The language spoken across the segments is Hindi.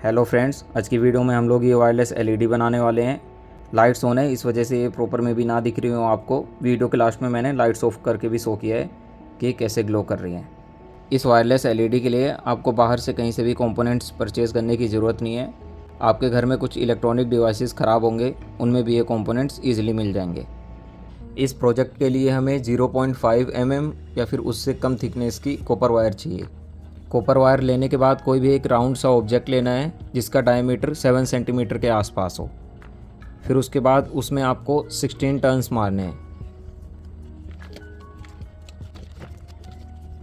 हेलो फ्रेंड्स, आज की वीडियो में हम लोग ये वायरलेस एलईडी बनाने वाले हैं। लाइट्स ऑन है, इस वजह से ये प्रॉपर में भी ना दिख रही हो आपको। वीडियो के लास्ट में मैंने लाइट्स ऑफ करके भी शो किया है कि ये कैसे ग्लो कर रही हैं। इस वायरलेस एलईडी के लिए आपको बाहर से कहीं से भी कंपोनेंट्स परचेज़ करने की ज़रूरत नहीं है। आपके घर में कुछ इलेक्ट्रॉनिक डिवाइसेस ख़राब होंगे, उनमें भी ये कंपोनेंट्स ईजिली मिल जाएंगे। इस प्रोजेक्ट के लिए हमें 0.5 mm या फिर उससे कम थिकनेस की कॉपर वायर चाहिए। कॉपर वायर लेने के बाद कोई भी एक राउंड सा ऑब्जेक्ट लेना है जिसका डायमीटर 7 सेंटीमीटर के आसपास हो। फिर उसके बाद उसमें आपको 16 टर्न्स मारने हैं।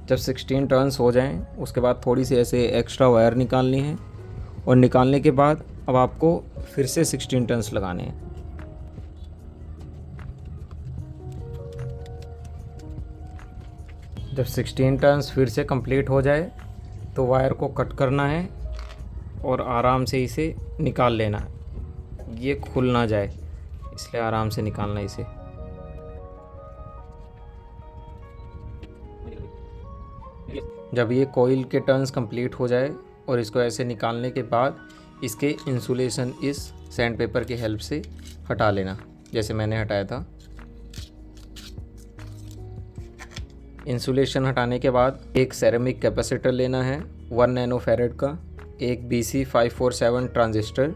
जब 16 टर्न्स हो जाएं, उसके बाद थोड़ी सी ऐसे एक्स्ट्रा वायर निकालनी है और निकालने के बाद अब आपको फिर से 16 टर्न्स लगाने हैं। जब 16 टर्न्स फिर से कंप्लीट हो जाए तो वायर को कट करना है और आराम से इसे निकाल लेना है। ये खुल ना जाए, इसलिए आराम से निकालना इसे। जब ये कॉइल के टर्न्स कंप्लीट हो जाए और इसको ऐसे निकालने के बाद इसके इंसुलेशन इस सैंड पेपर की हेल्प से हटा लेना, जैसे मैंने हटाया था। इंसुलेशन हटाने के बाद एक सेरेमिक कैपेसिटर लेना है 1 नैनोफैरेड का, एक BC547 ट्रांजिस्टर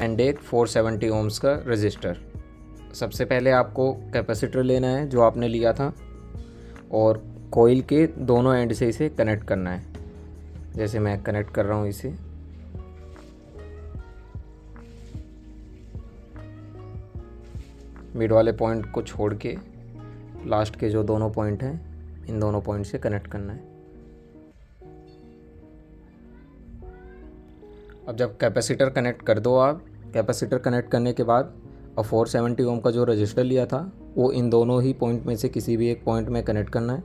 एंड एक 470 ओम्स का रजिस्टर। सबसे पहले आपको कैपेसिटर लेना है जो आपने लिया था और कॉइल के दोनों एंड से इसे कनेक्ट करना है, जैसे मैं कनेक्ट कर रहा हूँ इसे। मिड वाले पॉइंट को छोड़ के लास्ट के जो दोनों पॉइंट हैं, इन दोनों पॉइंट से कनेक्ट करना है। अब जब कैपेसिटर कनेक्ट कर दो आप, कैपेसिटर कनेक्ट करने के बाद अब 470 ओम का जो रजिस्टर लिया था वो इन दोनों ही पॉइंट में से किसी भी एक पॉइंट में कनेक्ट करना है,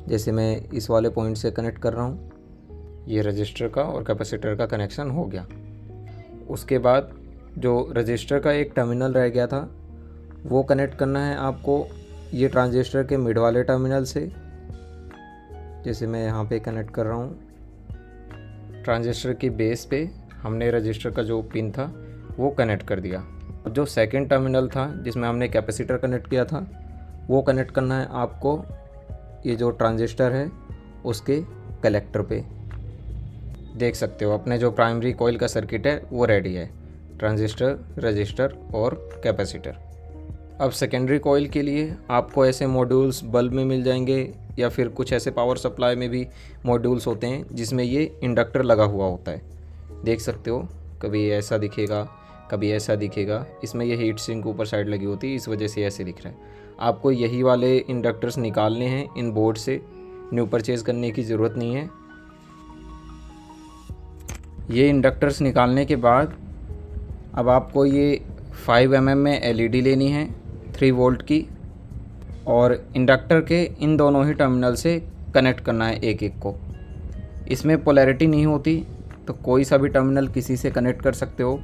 जैसे मैं इस वाले पॉइंट से कनेक्ट कर रहा हूँ। ये रजिस्टर का और कैपेसिटर का कनेक्शन हो गया। उसके बाद जो रजिस्टर का एक टर्मिनल रह गया था वो कनेक्ट करना है आपको ये ट्रांजिस्टर के मिड वाले टर्मिनल से, जैसे मैं यहाँ पे कनेक्ट कर रहा हूँ। ट्रांजिस्टर की बेस पे हमने रजिस्टर का जो पिन था वो कनेक्ट कर दिया। जो सेकंड टर्मिनल था जिसमें हमने कैपेसिटर कनेक्ट किया था वो कनेक्ट करना है आपको ये जो ट्रांजिस्टर है उसके कलेक्टर पे। देख सकते हो अपने जो प्राइमरी कॉइल का सर्किट है वो रेडी है, ट्रांजिस्टर, रजिस्टर और कैपेसिटर। अब सेकेंडरी कॉइल के लिए आपको ऐसे मॉड्यूल्स बल्ब में मिल जाएंगे या फिर कुछ ऐसे पावर सप्लाई में भी मॉड्यूल्स होते हैं जिसमें ये इंडक्टर लगा हुआ होता है। देख सकते हो, कभी ऐसा दिखेगा, कभी ऐसा दिखेगा। इसमें ये हीट सिंक ऊपर साइड लगी होती है, इस वजह से ऐसे दिख रहा है। आपको यही वाले इंडक्टर्स निकालने हैं इन बोर्ड से, न्यू परचेज़ करने की ज़रूरत नहीं है। ये इंडक्टर्स निकालने के बाद अब आपको ये 5 mm में एलईडी लेनी है 3 वोल्ट की और इंडक्टर के इन दोनों ही टर्मिनल से कनेक्ट करना है एक एक को। इसमें पोलैरिटी नहीं होती तो कोई सा भी टर्मिनल किसी से कनेक्ट कर सकते हो।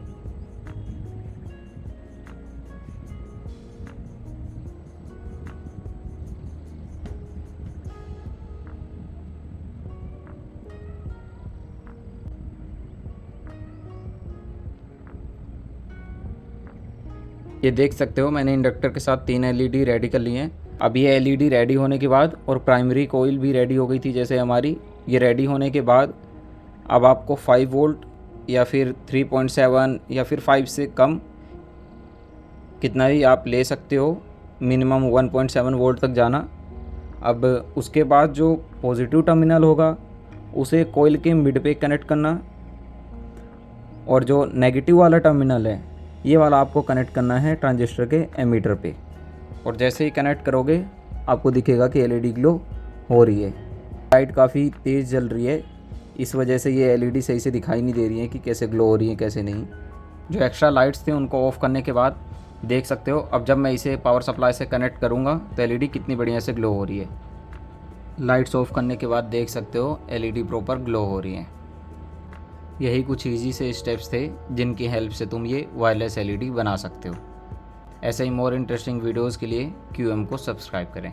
ये देख सकते हो मैंने इंडक्टर के साथ 3 एलईडी रेडी कर लिए हैं। अब ये एलईडी रेडी होने के बाद और प्राइमरी कोइल भी रेडी हो गई थी जैसे हमारी, ये रेडी होने के बाद अब आपको 5 वोल्ट या फिर 3.7 या फिर 5 से कम कितना भी आप ले सकते हो, मिनिमम 1.7 वोल्ट तक जाना। अब उसके बाद जो पॉजिटिव टर्मिनल होगा उसे कोइल के मिड पे कनेक्ट करना और जो नेगेटिव वाला टर्मिनल है ये वाला आपको कनेक्ट करना है ट्रांजिस्टर के एमीटर पे। और जैसे ही कनेक्ट करोगे आपको दिखेगा कि एलईडी ग्लो हो रही है। लाइट काफ़ी तेज़ जल रही है, इस वजह से ये एलईडी सही से दिखाई नहीं दे रही है कि कैसे ग्लो हो रही है कैसे नहीं। जो एक्स्ट्रा लाइट्स थे उनको ऑफ़ करने के बाद देख सकते हो अब जब मैं इसे पावर सप्लाई से कनेक्ट करूँगा तो एलईडी कितनी बढ़िया से ग्लो हो रही है। लाइट्स ऑफ़ करने के बाद देख सकते हो एलईडी प्रॉपर ग्लो हो रही है। यही कुछ इजी से स्टेप्स थे जिनकी हेल्प से तुम ये वायरलेस एलईडी बना सकते हो। ऐसे ही मोर इंटरेस्टिंग वीडियोज़ के लिए QM को सब्सक्राइब करें।